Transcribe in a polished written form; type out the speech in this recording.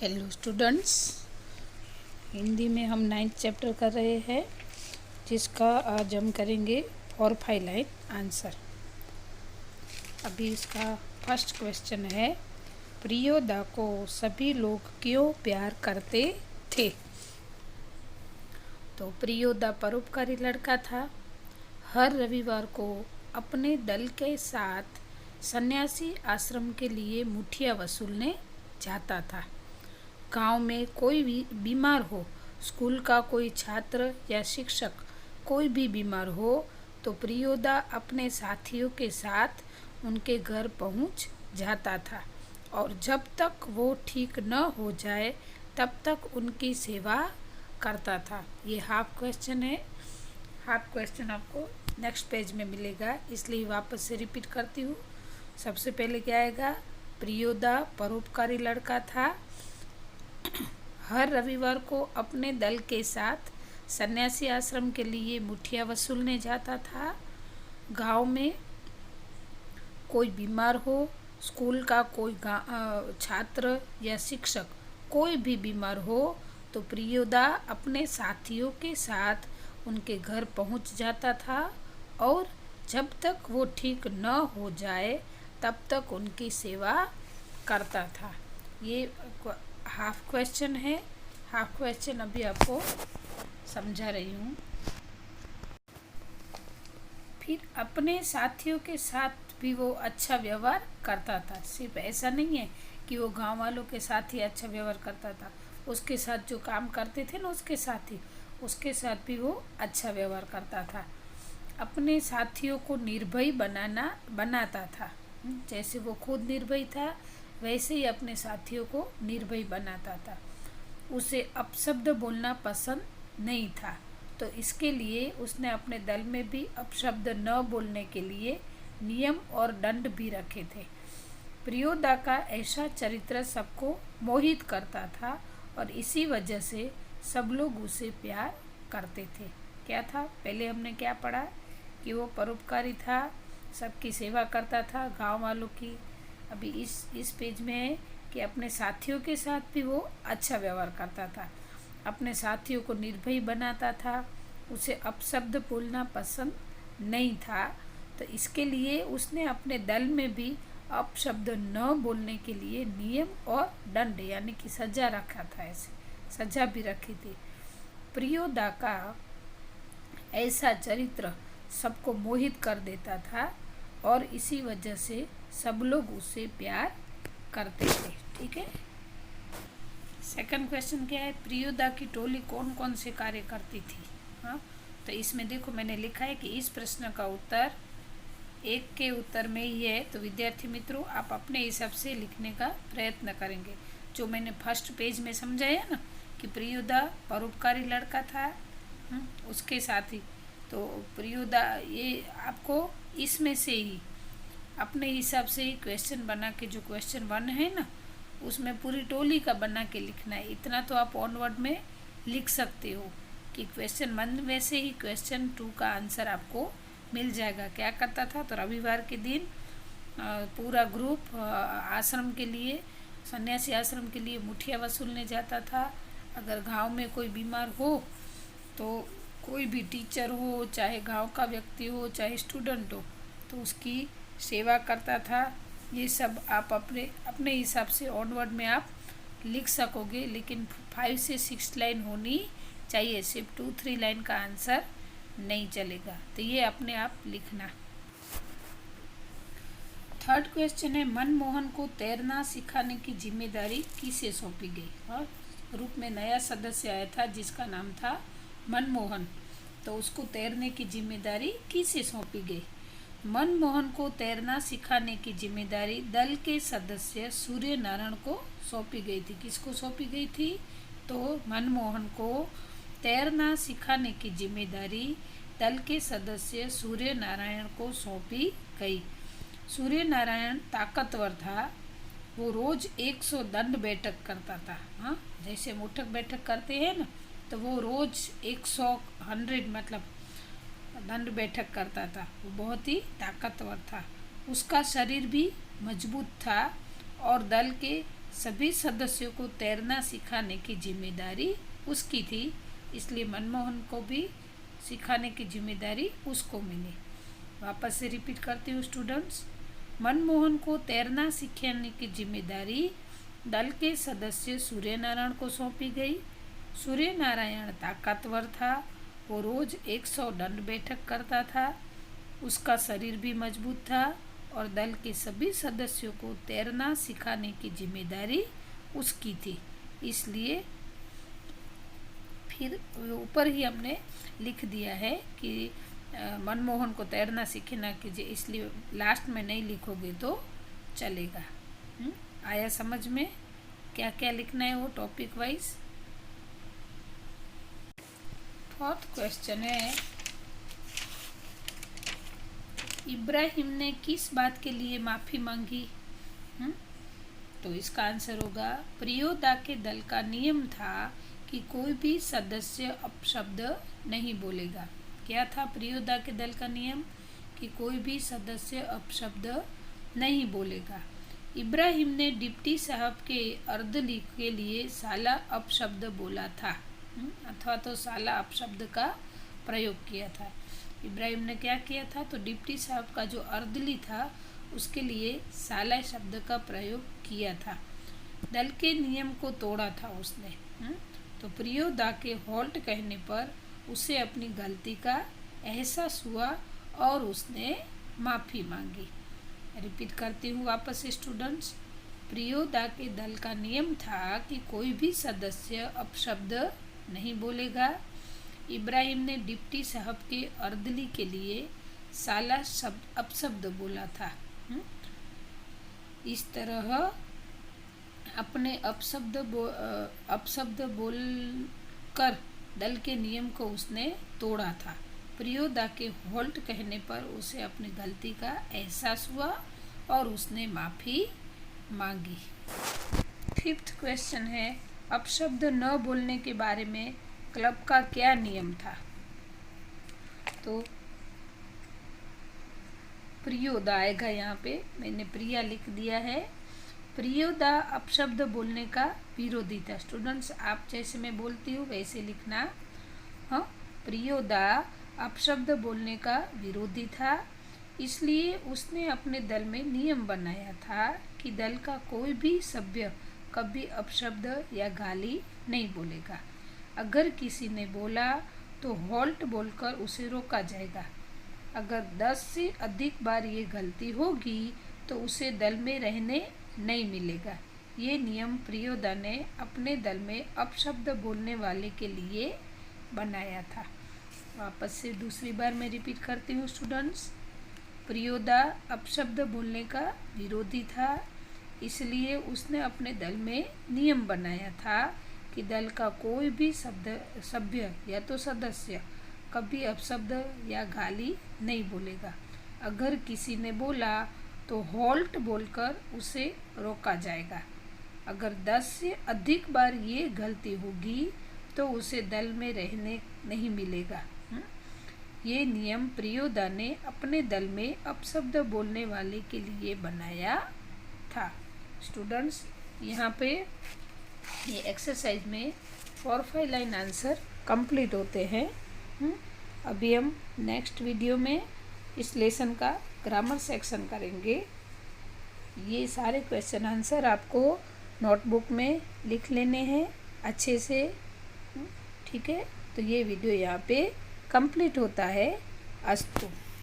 Hello students, Hindi में हम 9th chapter कर रहे हैं, जिसका आज हम करेंगे 4-5 लाइन आंसर। अभी इसका फर्स्ट क्वेश्चन है, प्रियोदा को सभी लोग क्यों प्यार करते थे। तो प्रियोदा परोपकारी लड़का था। हर रविवार को अपने दल के साथ सन्यासी आश्रम के लिए मुठिया वसूलने जाता था। गांव में कोई भी बीमार हो, स्कूल का कोई छात्र या शिक्षक कोई भी बीमार हो, तो प्रियोदा अपने साथियों के साथ उनके घर पहुंच जाता था और जब तक वो ठीक न हो जाए तब तक उनकी सेवा करता था। ये हाफ क्वेश्चन है। हाफ क्वेश्चन आपको नेक्स्ट पेज में मिलेगा, इसलिए वापस से रिपीट करती हूँ। सबसे पहले क्या आएगा, प्रियोदा परोपकारी लड़का था। हर रविवार को अपने दल के साथ सन्यासी आश्रम के लिए मुठिया वसूलने जाता था। गांव में कोई बीमार हो, स्कूल का कोई छात्र या शिक्षक कोई भी बीमार हो, तो प्रियोदा अपने साथियों के साथ उनके घर पहुंच जाता था और जब तक वो ठीक न हो जाए तब तक उनकी सेवा करता था। ये हाफ क्वेश्चन है। हाफ क्वेश्चन अभी आपको समझा रही हूँ। फिर अपने साथियों के साथ भी वो अच्छा व्यवहार करता था। सिर्फ ऐसा नहीं है कि वो गांव वालों के साथ ही अच्छा व्यवहार करता था, उसके साथ जो काम करते थे ना उसके साथ भी वो अच्छा व्यवहार करता था। अपने साथियों को निर्भय बनाता था। जैसे वो खुद निर्भय था, वैसे ही अपने साथियों को निर्भय बनाता था। उसे अपशब्द बोलना पसंद नहीं था, तो इसके लिए उसने अपने दल में भी अपशब्द न बोलने के लिए नियम और दंड भी रखे थे। प्रियोदा का ऐसा चरित्र सबको मोहित करता था और इसी वजह से सब लोग उसे प्यार करते थे। क्या था, पहले हमने क्या पढ़ा कि वो परोपकारी था, सबकी सेवा करता था, गांव वालों की। अभी इस पेज में है कि अपने साथियों के साथ भी वो अच्छा व्यवहार करता था, अपने साथियों को निर्भय बनाता था, उसे अपशब्द बोलना पसंद नहीं था, तो इसके लिए उसने अपने दल में भी अपशब्द न बोलने के लिए नियम और दंड यानी कि सजा रखा था। ऐसे सजा भी रखी थी। प्रियोदा का ऐसा चरित्र सबको मोहित कर देता था और इसी वजह से सब लोग उससे प्यार करते थे। ठीक है। सेकंड क्वेश्चन क्या है, प्रियोदा की टोली कौन कौन से कार्य करती थी। हाँ, तो इसमें देखो मैंने लिखा है कि इस प्रश्न का उत्तर एक के उत्तर में ही है, तो विद्यार्थी मित्रों आप अपने हिसाब से लिखने का प्रयत्न करेंगे। जो मैंने फर्स्ट पेज में समझाया ना कि प्रियोदा परोपकारी लड़का था, उसके साथ ही, तो प्रियोदा ये आपको इसमें से ही अपने हिसाब से ही क्वेश्चन बना के, जो क्वेश्चन 1 है ना उसमें पूरी टोली का बना के लिखना है। इतना तो आप ऑन वर्ड में लिख सकते हो कि क्वेश्चन 1 में से ही क्वेश्चन 2 का आंसर आपको मिल जाएगा। क्या करता था, तो रविवार के दिन पूरा ग्रुप आश्रम के लिए, सन्यासी आश्रम के लिए मुठिया वसूलने जाता था। अगर गांव में कोई बीमार हो तो कोई भी टीचर हो, चाहे गांव का व्यक्ति हो, चाहे स्टूडेंट हो, तो उसकी सेवा करता था। ये सब आप अपने हिसाब से ऑनवर्ड में आप लिख सकोगे, लेकिन 5 से 6 लाइन होनी चाहिए, सिर्फ 2-3 लाइन का आंसर नहीं चलेगा। तो ये अपने आप लिखना। थर्ड क्वेश्चन है, मनमोहन को तैरना सिखाने की जिम्मेदारी किसे सौंपी गई। और ग्रुप में नया सदस्य आया था जिसका नाम था मनमोहन, तो उसको तैरने की जिम्मेदारी किसे सौंपी गई। मनमोहन को तैरना सिखाने की जिम्मेदारी दल के सदस्य सूर्य नारायण को सौंपी गई थी। किसको सौंपी गई थी, तो मनमोहन को तैरना सिखाने की जिम्मेदारी दल के सदस्य सूर्य नारायण को सौंपी गई। सूर्य नारायण ताकतवर था, वो रोज 100 दंड बैठक करता था। हाँ, जैसे मुठक बैठक करते हैं ना, तो वो रोज 100 मतलब दंड बैठक करता था। वो बहुत ही ताकतवर था, उसका शरीर भी मजबूत था और दल के सभी सदस्यों को तैरना सिखाने की जिम्मेदारी उसकी थी, इसलिए मनमोहन को भी सिखाने की जिम्मेदारी उसको मिली। वापस से रिपीट करती हूँ स्टूडेंट्स। मनमोहन को तैरना सिखाने की जिम्मेदारी दल के सदस्य सूर्यनारायण को सौंपी गई। सूर्यनारायण ताकतवर था, वो रोज 100 दंड बैठक करता था, उसका शरीर भी मजबूत था और दल के सभी सदस्यों को तैरना सिखाने की जिम्मेदारी उसकी थी। इसलिए फिर ऊपर ही हमने लिख दिया है कि मनमोहन को तैरना सीखना कीजिए, इसलिए लास्ट में नहीं लिखोगे तो चलेगा। आया समझ में क्या क्या लिखना है वो टॉपिक वाइज। फोर्थ क्वेश्चन है, इब्राहिम ने किस बात के लिए माफ़ी मांगी? तो इसका आंसर होगा, प्रियोदा के दल का नियम था कि कोई भी सदस्य अपशब्द नहीं बोलेगा। क्या था प्रियोदा के दल का नियम? कि कोई भी सदस्य अपशब्द नहीं बोलेगा। इब्राहिम ने डिप्टी साहब के अर्दली के लिए साला अपशब्द बोला था, अथवा तो साला अपशब्द का प्रयोग किया था। इब्राहिम ने क्या किया था? तो डिप्टी साहब का जो अर्दली था उसके लिए साला शब्द का प्रयोग किया था। दल के नियम को तोड़ा था उसने। तो प्रियोदा के हॉल्ट कहने पर उसे अपनी गलती का एहसास हुआ और उसने माफ़ी मांगी। रिपीट करती हूँ वापस से स्टूडेंट्स। प्रियोदा के दल का नियम था कि कोई भी सदस्य अपशब्द नहीं बोलेगा। इब्राहिम ने डिप्टी साहब के अर्दली के लिए साला अपशब्द बोला था। इस तरह अपने अपशब्द बोलकर दल के नियम को उसने तोड़ा था। प्रियोदा के हॉल्ट कहने पर उसे अपनी गलती का एहसास हुआ और उसने माफ़ी मांगी। फिफ्थ क्वेश्चन है, अपशब्द न बोलने के बारे में क्लब का क्या नियम था? तो प्रियोदा आएगा, यहाँ पे मैंने प्रिया लिख दिया है। प्रियोदा अपशब्द बोलने का विरोधी था। स्टूडेंट्स आप जैसे मैं बोलती हूँ वैसे लिखना। हाँ, प्रियोदा अपशब्द बोलने का विरोधी था, इसलिए उसने अपने दल में नियम बनाया था कि दल का कोई भी सभ्य कभी अपशब्द या गाली नहीं बोलेगा। अगर किसी ने बोला तो हॉल्ट बोलकर उसे रोका जाएगा। अगर 10 से अधिक बार ये गलती होगी तो उसे दल में रहने नहीं मिलेगा। ये नियम प्रियोदा ने अपने दल में अपशब्द बोलने वाले के लिए बनाया था। वापस से दूसरी बार मैं रिपीट करती हूँ स्टूडेंट्स। प्रियोदा अपशब्द बोलने का विरोधी था, इसलिए उसने अपने दल में नियम बनाया था कि दल का कोई भी सभ्य या तो सदस्य कभी अपशब्द या गाली नहीं बोलेगा। अगर किसी ने बोला तो हॉल्ट बोलकर उसे रोका जाएगा। अगर 10 से अधिक बार ये गलती होगी तो उसे दल में रहने नहीं मिलेगा। ये नियम प्रियोदा ने अपने दल में अपशब्द बोलने वाले के लिए बनाया था। स्टूडेंट्स यहाँ पे ये एक्सरसाइज में 4-5 लाइन आंसर कंप्लीट होते हैं। अभी हम नेक्स्ट वीडियो में इस लेसन का ग्रामर सेक्शन करेंगे। ये सारे क्वेश्चन आंसर आपको नोटबुक में लिख लेने हैं अच्छे से, ठीक है। तो ये वीडियो यहाँ पे कंप्लीट होता है। अस्तु।